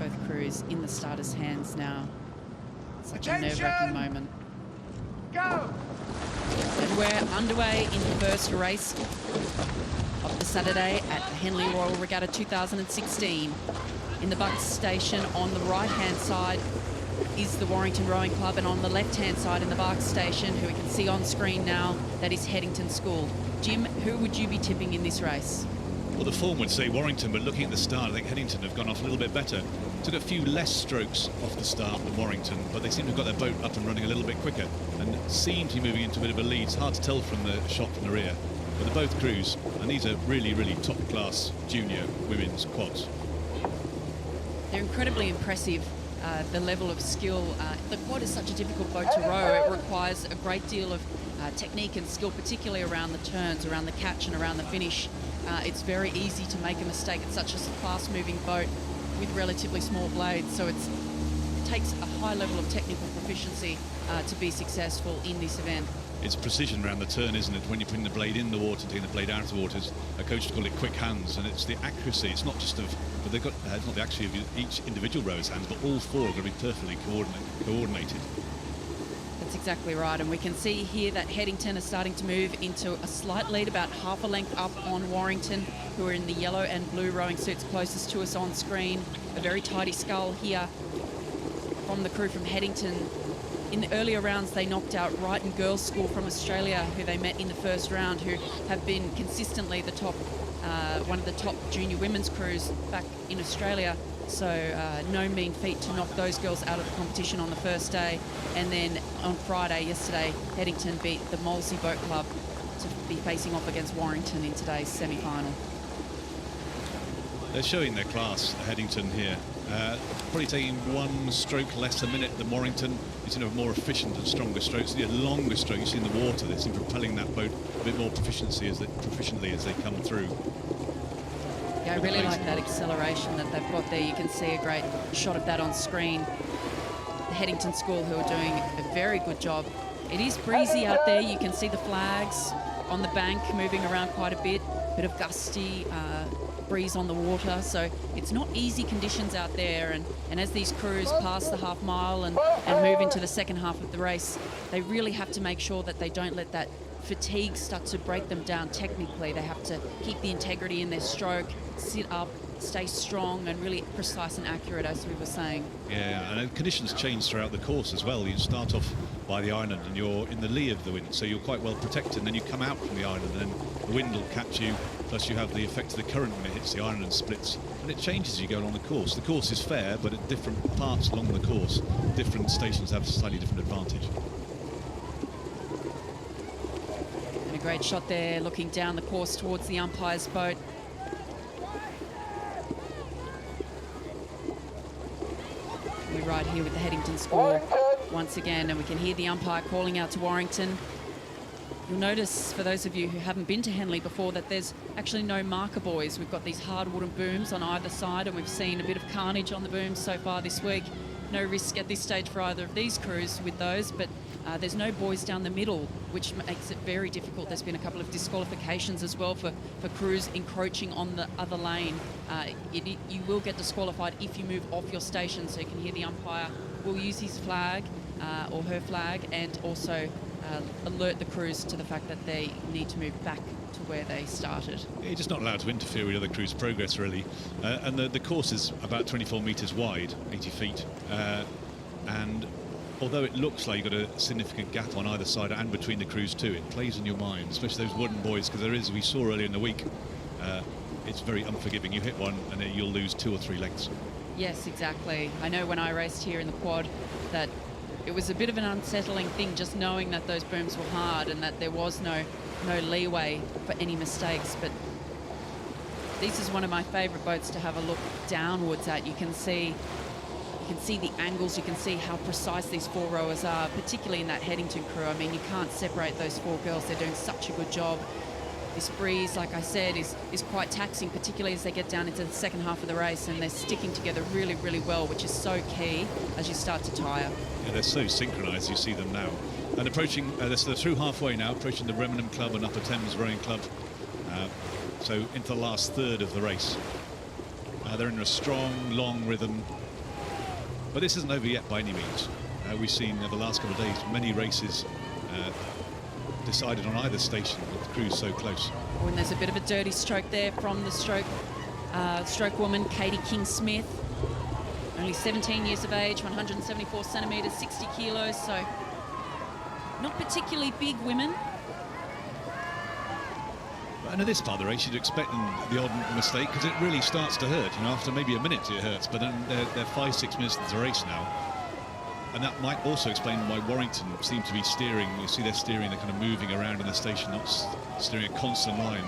both crews in the starters' hands now. Such a nerve-wracking moment. Go! And we're underway in the first race of the Saturday at the Henley Royal Regatta 2016. In the buck station on the right-hand side is the Warrington Rowing Club, and on the left-hand side in the Bark station, who we can see on screen now, that is Headington School. Jim, who would you be tipping in this race? Well, the form would say Warrington, but looking at the start, I think Headington have gone off a little bit better. Took a few less strokes off the start than Warrington, but they seem to have got their boat up and running a little bit quicker and seem to be moving into a bit of a lead. It's hard to tell from the shot from the rear, but they're both crews, and these are really, really top-class junior women's quads. They're incredibly impressive, the level of skill. The quad is such a difficult boat to row. It requires a great deal of technique and skill, particularly around the turns, around the catch and around the finish. It's very easy to make a mistake. It's such a fast-moving boat with relatively small blades, so it takes a high level of technical proficiency to be successful in this event. It's precision around the turn, isn't it? When you're putting the blade in the water, taking the blade out of the water, a coach called it quick hands, and it's the accuracy. It's not just of, but they've got, it's not the accuracy of each individual rower's hands, but all four are going to be perfectly coordinated. That's exactly right, and we can see here that Headington is starting to move into a slight lead, about half a length up on Warrington, who are in the yellow and blue rowing suits closest to us on screen. A very tidy scull here from the crew from Headington. In the earlier rounds, they knocked out Brighton Girls School from Australia, who they met in the first round, who have been consistently the top, one of the top junior women's crews back in Australia. So no mean feat to knock those girls out of the competition on the first day. And then on Friday, yesterday, Headington beat the Molesey Boat Club to be facing off against Warrington in today's semi-final. They're showing their class, Headington here. Probably taking one stroke less a minute than Warrington. You seem to have more efficient and stronger strokes. You have longer strokes. You see in the water, they seem propelling that boat a bit more proficiently as they come through. Yeah, I really like that acceleration that they've got there. You can see a great shot of that on screen. The Headington School, who are doing a very good job. It is breezy out there. You can see the flags on the bank moving around quite a bit of gusty breeze on the water, so it's not easy conditions out there, and as these crews pass the half mile and move into the second half of the race, they really have to make sure that they don't let that fatigue start to break them down technically. They have to keep the integrity in their stroke, sit up, stay strong and really precise and accurate, as we were saying. Yeah, and conditions change throughout the course as well. You start off by the island and you're in the lee of the wind, so you're quite well protected, and then you come out from the island and then the wind will catch you, plus you have the effect of the current when it hits the island and splits, and it changes as you go along the course. The course is fair, but at different parts along the course, different stations have a slightly different advantage. And a great shot there, looking down the course towards the umpire's boat. We're right here with the Headington School once again, and we can hear the umpire calling out to Warrington. You'll notice, for those of you who haven't been to Henley before, that there's actually no marker buoys. We've got these hard wooden booms on either side, and we've seen a bit of carnage on the booms so far this week. No risk at this stage for either of these crews with those, but there's no buoys down the middle, which makes it very difficult. There's been a couple of disqualifications as well for crews encroaching on the other lane. You will get disqualified if you move off your station, so you can hear the umpire will use his flag or her flag, and also alert the crews to the fact that they need to move back to where they started. Yeah, you're just not allowed to interfere with other crews' progress, really. And the course is about 24 metres wide, 80 feet. And although it looks like you've got a significant gap on either side and between the crews too, it plays on your mind, especially those wooden buoys, because there is, we saw earlier in the week, it's very unforgiving. You hit one and then you'll lose 2 or 3 lengths. Yes, exactly. I know when I raced here in the quad that it was a bit of an unsettling thing, just knowing that those booms were hard and that there was no leeway for any mistakes. But this is one of my favourite boats to have a look downwards at. You can see the angles, you can see how precise these 4 rowers are, particularly in that Headington crew. I mean, you can't separate those 4 girls. They're doing such a good job. This breeze, like I said, is quite taxing, particularly as they get down into the second half of the race, and they're sticking together really, really well, which is so key as you start to tire. Yeah, they're so synchronised, you see them now. And approaching, they're through halfway now, approaching the Remnant Club and Upper Thames Rowing Club. So into the last third of the race. They're in a strong, long rhythm. But this isn't over yet by any means. We've seen the last couple of days many races decided on either station with the crews so close. Oh, and there's a bit of a dirty stroke there from the stroke woman, Katie King-Smith. Only 17 years of age, 174 centimetres, 60 kilos, so not particularly big women. And at this part of the race, you'd expect the odd mistake, because it really starts to hurt. You know, after maybe a minute it hurts, but then they're 5-6 minutes into the race now. And that might also explain why Warrington seem to be steering. You see they're steering, they're kind of moving around in the station, not steering a constant line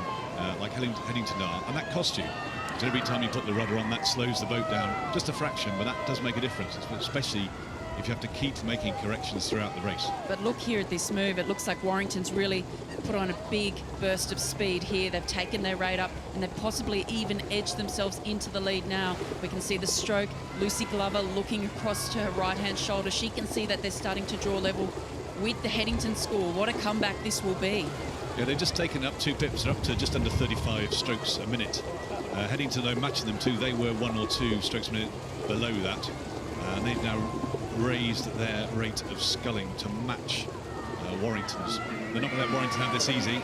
like Headington are. And that costs you. Because every time you put the rudder on, that slows the boat down just a fraction, but that does make a difference, especially if you have to keep making corrections throughout the race. But look here at this move, it looks like Warrington's really put on a big burst of speed here. They've taken their rate up and they've possibly even edged themselves into the lead now. We can see the stroke, Lucy Glover looking across to her right-hand shoulder. She can see that they're starting to draw level with the Headington score. What a comeback this will be. Yeah, they've just taken up 2 pips. They're up to just under 35 strokes a minute. Headington, though, matching them too. They were 1 or 2 strokes a minute below that. And they've now raised their rate of sculling to match Warrington's. They're not going to let Warrington have this easy.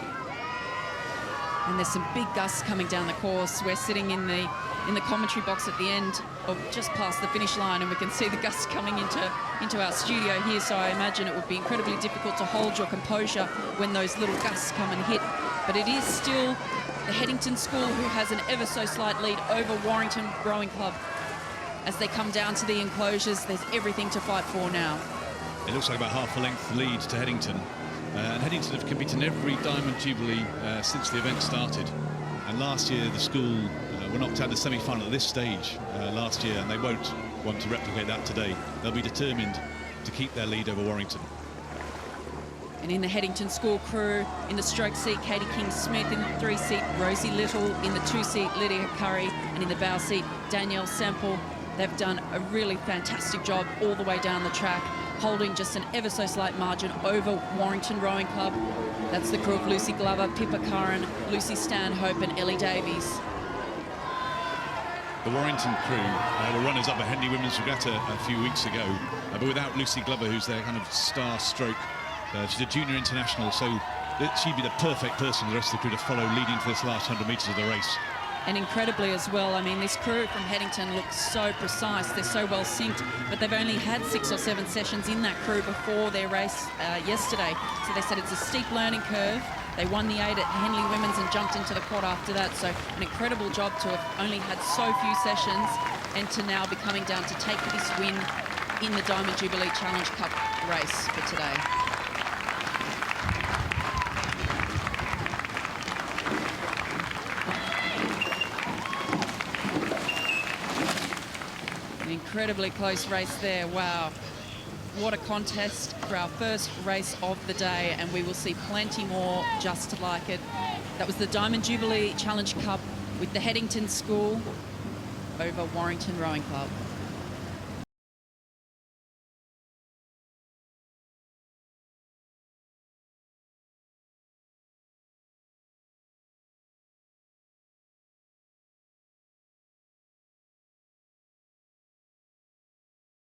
And there's some big gusts coming down the course. We're sitting in the commentary box at the end of just past the finish line, and we can see the gusts coming into our studio here. So I imagine it would be incredibly difficult to hold your composure when those little gusts come and hit. But it is still the Headington School who has an ever so slight lead over Warrington Rowing Club. As they come down to the enclosures, there's everything to fight for now. It looks like about half a length lead to Headington. And Headington have competed in every Diamond Jubilee since the event started. And last year, the school were knocked out of the semi-final at this stage last year, and they won't want to replicate that today. They'll be determined to keep their lead over Warrington. And in the Headington School crew, in the stroke seat, Katie King-Smith, in the 3-seat, Rosie Little, in the 2-seat, Lydia Curry, and in the bow seat, Danielle Semple. They've done a really fantastic job all the way down the track, holding just an ever so slight margin over Warrington Rowing Club. That's the crew of Lucy Glover, Pippa Curran, Lucy Stanhope and Ellie Davies. The Warrington crew were runners up at Henley Women's Regatta a few weeks ago, but without Lucy Glover, who's their kind of star stroke. She's a junior international, so she'd be the perfect person for the rest of the crew to follow leading to this last 100 metres of the race. And incredibly as well, I mean, this crew from Headington looks so precise, they're so well synced, but they've only had 6 or 7 sessions in that crew before their race yesterday. So they said it's a steep learning curve. They won the 8 at Henley Women's and jumped into the quad after that. So an incredible job to have only had so few sessions and to now be coming down to take this win in the Diamond Jubilee Challenge Cup race for today. Incredibly close race there. Wow, what a contest for our first race of the day, and we will see plenty more just like it. That was the Diamond Jubilee Challenge Cup with the Headington School over Warrington Rowing Club.